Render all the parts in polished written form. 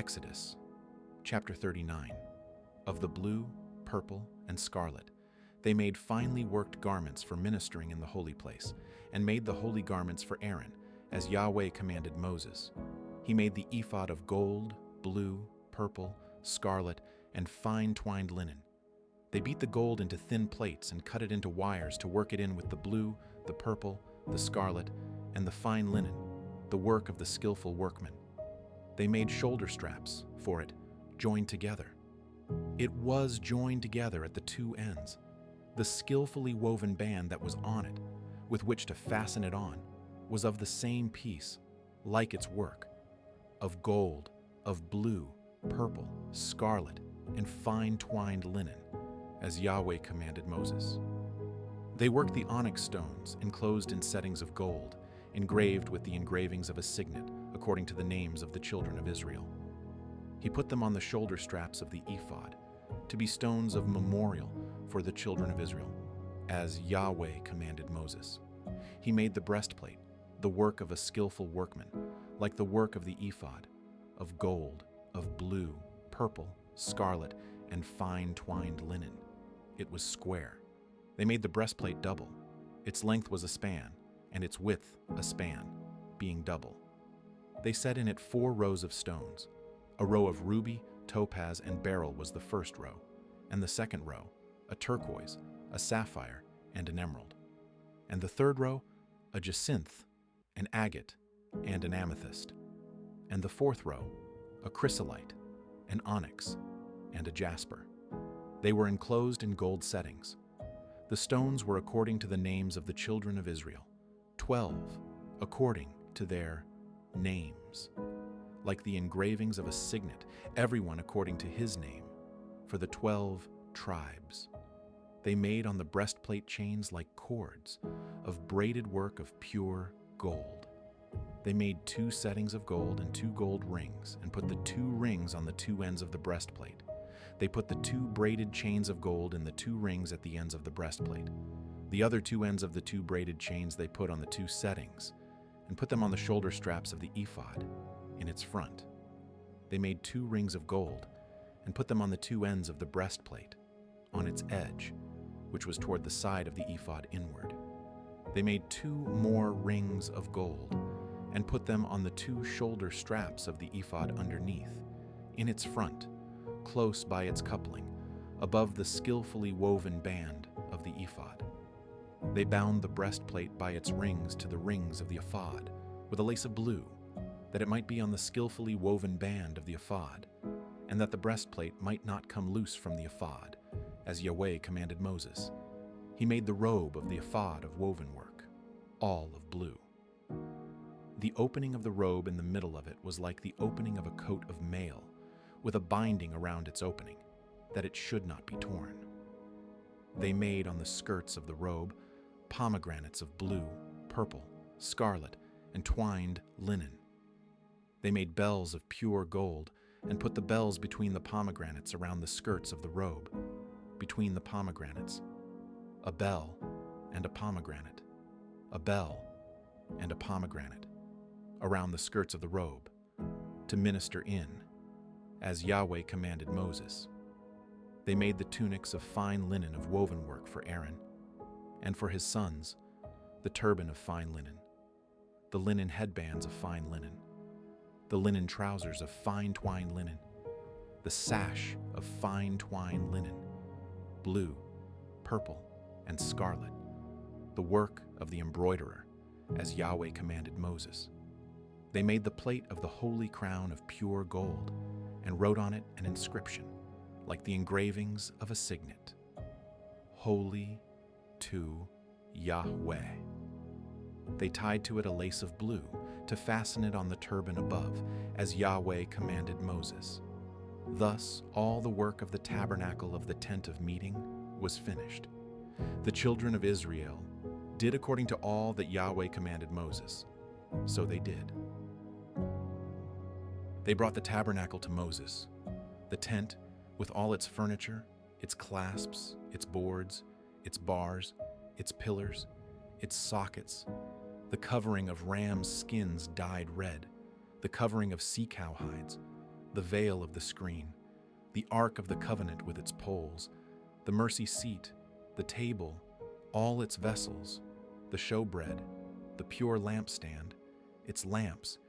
Exodus, chapter 39. Of the blue, purple, and scarlet, they made finely worked garments for ministering in the holy place, and made the holy garments for Aaron, as Yahweh commanded Moses. He made the ephod of gold, blue, purple, scarlet, and fine twined linen. They beat the gold into thin plates and cut it into wires to work it in with the blue, the purple, the scarlet, and the fine linen, the work of the skillful workmen. They made shoulder straps for it, joined together. It was joined together at the two ends. The skillfully woven band that was on it, with which to fasten it on, was of the same piece, like its work, of gold, of blue, purple, scarlet, and fine twined linen, as Yahweh commanded Moses. They worked the onyx stones enclosed in settings of gold, engraved with the engravings of a signet, according to the names of the children of Israel. He put them on the shoulder straps of the ephod, to be stones of memorial for the children of Israel, as Yahweh commanded Moses. He made the breastplate, the work of a skillful workman, like the work of the ephod, of gold, of blue, purple, scarlet, and fine twined linen. It was square. They made the breastplate double. Its length was a span, and its width a span, being double. They set in it 4 rows of stones. A row of ruby, topaz, and beryl was the first row, and the second row, a turquoise, a sapphire, and an emerald. And the third row, a jacinth, an agate, and an amethyst. And the fourth row, a chrysolite, an onyx, and a jasper. They were enclosed in gold settings. The stones were according to the names of the children of Israel, 12, according to their names, like the engravings of a signet, everyone according to his name, for the 12 tribes. They made on the breastplate chains like cords, of braided work of pure gold. They made 2 settings of gold and 2 gold rings, and put the 2 rings on the 2 ends of the breastplate. They put the 2 braided chains of gold in the 2 rings at the ends of the breastplate. The other 2 ends of the 2 braided chains they put on the 2 settings, and put them on the shoulder straps of the ephod, in its front. They made 2 rings of gold, and put them on the 2 ends of the breastplate, on its edge, which was toward the side of the ephod inward. They made 2 more rings of gold, and put them on the 2 shoulder straps of the ephod underneath, in its front, close by its coupling, above the skillfully woven band of the ephod. They bound the breastplate by its rings to the rings of the ephod, with a lace of blue, that it might be on the skillfully woven band of the ephod, and that the breastplate might not come loose from the ephod, as Yahweh commanded Moses. He made the robe of the ephod of woven work, all of blue. The opening of the robe in the middle of it was like the opening of a coat of mail, with a binding around its opening, that it should not be torn. They made on the skirts of the robe pomegranates of blue, purple, scarlet, and twined linen. They made bells of pure gold, and put the bells between the pomegranates around the skirts of the robe, between the pomegranates, a bell and a pomegranate, a bell and a pomegranate, around the skirts of the robe, to minister in, as Yahweh commanded Moses. They made the tunics of fine linen of woven work for Aaron, and for his sons, the turban of fine linen, the linen headbands of fine linen, the linen trousers of fine twined linen, the sash of fine twined linen, blue, purple, and scarlet, the work of the embroiderer, as Yahweh commanded Moses. They made the plate of the holy crown of pure gold, and wrote on it an inscription, like the engravings of a signet, Holy to Yahweh. They tied to it a lace of blue to fasten it on the turban above, as Yahweh commanded Moses. Thus all the work of the tabernacle of the tent of meeting was finished. The children of Israel did according to all that Yahweh commanded Moses. So they did. They brought the tabernacle to Moses, the tent with all its furniture, its clasps, its boards, its bars, its pillars, its sockets, the covering of ram's skins dyed red, the covering of sea cow hides, the veil of the screen, the ark of the covenant with its poles, the mercy seat, the table, all its vessels, the showbread, the pure lampstand, its lamps,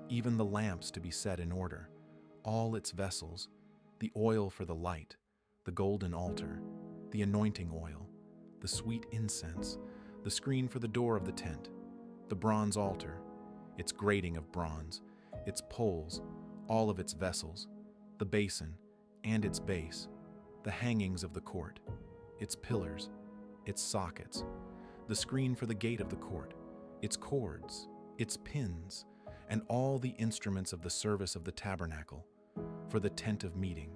even the lamps to be set in order, all its vessels, the oil for the light, the golden altar, the anointing oil, the sweet incense, the screen for the door of the tent, the bronze altar, its grating of bronze, its poles, all of its vessels, the basin and its base, the hangings of the court, its pillars, its sockets, the screen for the gate of the court, its cords, its pins, and all the instruments of the service of the tabernacle, for the tent of meeting,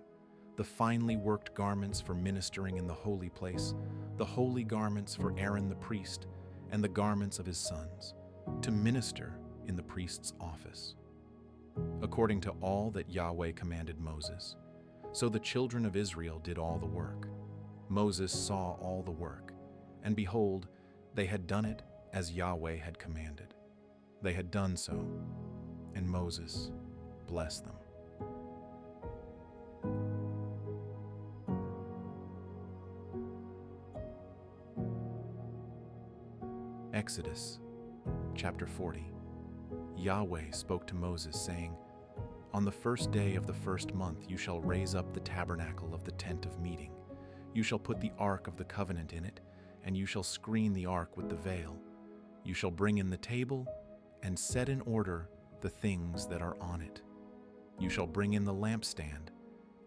the finely worked garments for ministering in the holy place, the holy garments for Aaron the priest, and the garments of his sons, to minister in the priest's office, according to all that Yahweh commanded Moses. So the children of Israel did all the work. Moses saw all the work, and behold, they had done it as Yahweh had commanded. They had done so, and Moses blessed them. Exodus chapter 40. Yahweh spoke to Moses, saying, "On the first day of the first month you shall raise up the tabernacle of the tent of meeting. You shall put the ark of the covenant in it, and you shall screen the ark with the veil. You shall bring in the table and set in order the things that are on it. You shall bring in the lampstand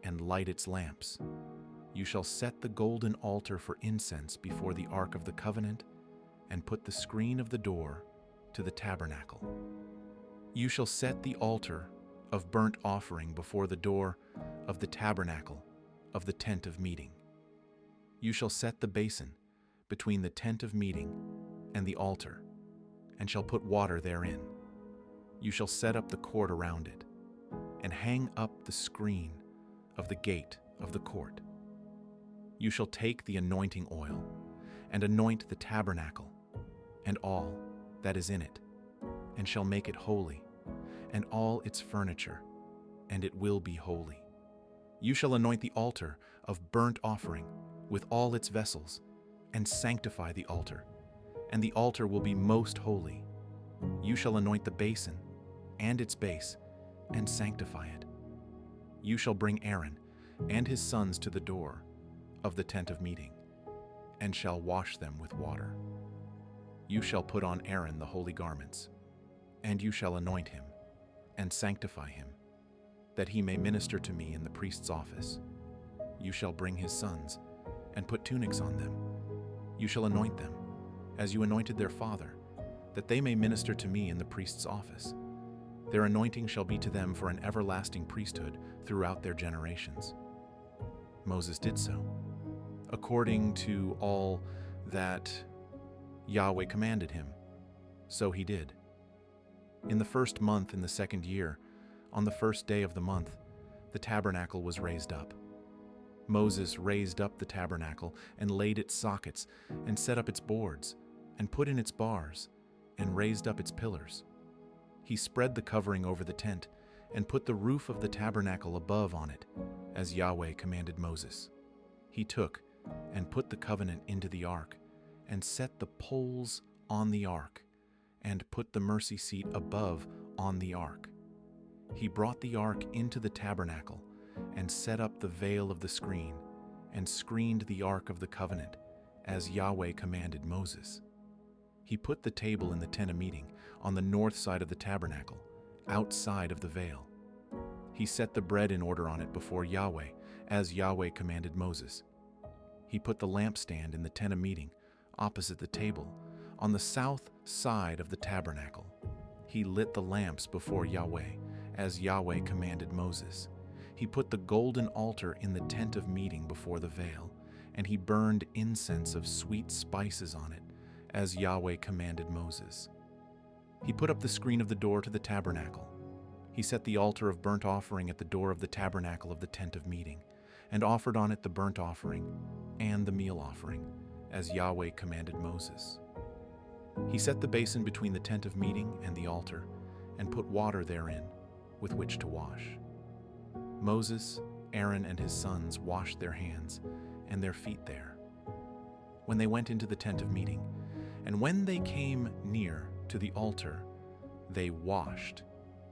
and light its lamps. You shall set the golden altar for incense before the ark of the covenant, and put the screen of the door to the tabernacle. You shall set the altar of burnt offering before the door of the tabernacle of the tent of meeting. You shall set the basin between the tent of meeting and the altar, and shall put water therein. You shall set up the court around it, and hang up the screen of the gate of the court. You shall take the anointing oil, and anoint the tabernacle, and all that is in it, and shall make it holy, and all its furniture, and it will be holy. You shall anoint the altar of burnt offering with all its vessels, and sanctify the altar, and the altar will be most holy. You shall anoint the basin and its base, and sanctify it. You shall bring Aaron and his sons to the door of the tent of meeting, and shall wash them with water. You shall put on Aaron the holy garments, and you shall anoint him, and sanctify him, that he may minister to me in the priest's office. You shall bring his sons, and put tunics on them. You shall anoint them, as you anointed their father, that they may minister to me in the priest's office. Their anointing shall be to them for an everlasting priesthood throughout their generations." Moses did so, according to all that Yahweh commanded him. So he did. In the first month in the second year, on the first day of the month, the tabernacle was raised up. Moses raised up the tabernacle and laid its sockets, and set up its boards, and put in its bars, and raised up its pillars. He spread the covering over the tent, and put the roof of the tabernacle above on it, as Yahweh commanded Moses. He took and put the covenant into the ark, and set the poles on the ark, and put the mercy seat above on the ark. He brought the ark into the tabernacle, and set up the veil of the screen, and screened the ark of the covenant, as Yahweh commanded Moses. He put the table in the tent of meeting on the north side of the tabernacle, outside of the veil. He set the bread in order on it before Yahweh, as Yahweh commanded Moses. He put the lampstand in the tent of meeting, opposite the table, on the south side of the tabernacle. He lit the lamps before Yahweh, as Yahweh commanded Moses. He put the golden altar in the tent of meeting before the veil, and he burned incense of sweet spices on it, as Yahweh commanded Moses. He put up the screen of the door to the tabernacle. He set the altar of burnt offering at the door of the tabernacle of the tent of meeting, and offered on it the burnt offering and the meal offering, as Yahweh commanded Moses. He set the basin between the tent of meeting and the altar, and put water therein with which to wash. Moses, Aaron, and his sons washed their hands and their feet there, when they went into the tent of meeting. And when they came near to the altar, they washed,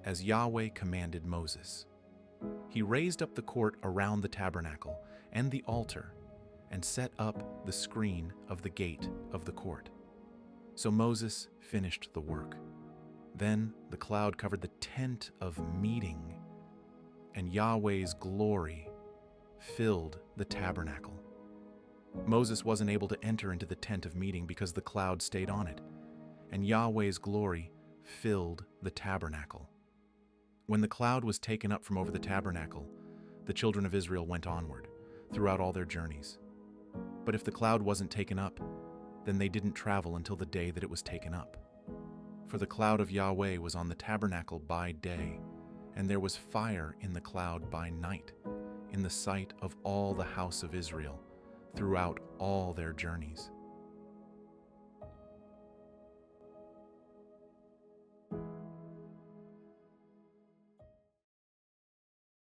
as Yahweh commanded Moses. He raised up the court around the tabernacle and the altar, and set up the screen of the gate of the court. So Moses finished the work. Then the cloud covered the tent of meeting, and Yahweh's glory filled the tabernacle. Moses wasn't able to enter into the tent of meeting because the cloud stayed on it, and Yahweh's glory filled the tabernacle. When the cloud was taken up from over the tabernacle, the children of Israel went onward throughout all their journeys. But if the cloud wasn't taken up, then they didn't travel until the day that it was taken up. For the cloud of Yahweh was on the tabernacle by day, and there was fire in the cloud by night, in the sight of all the house of Israel, throughout all their journeys.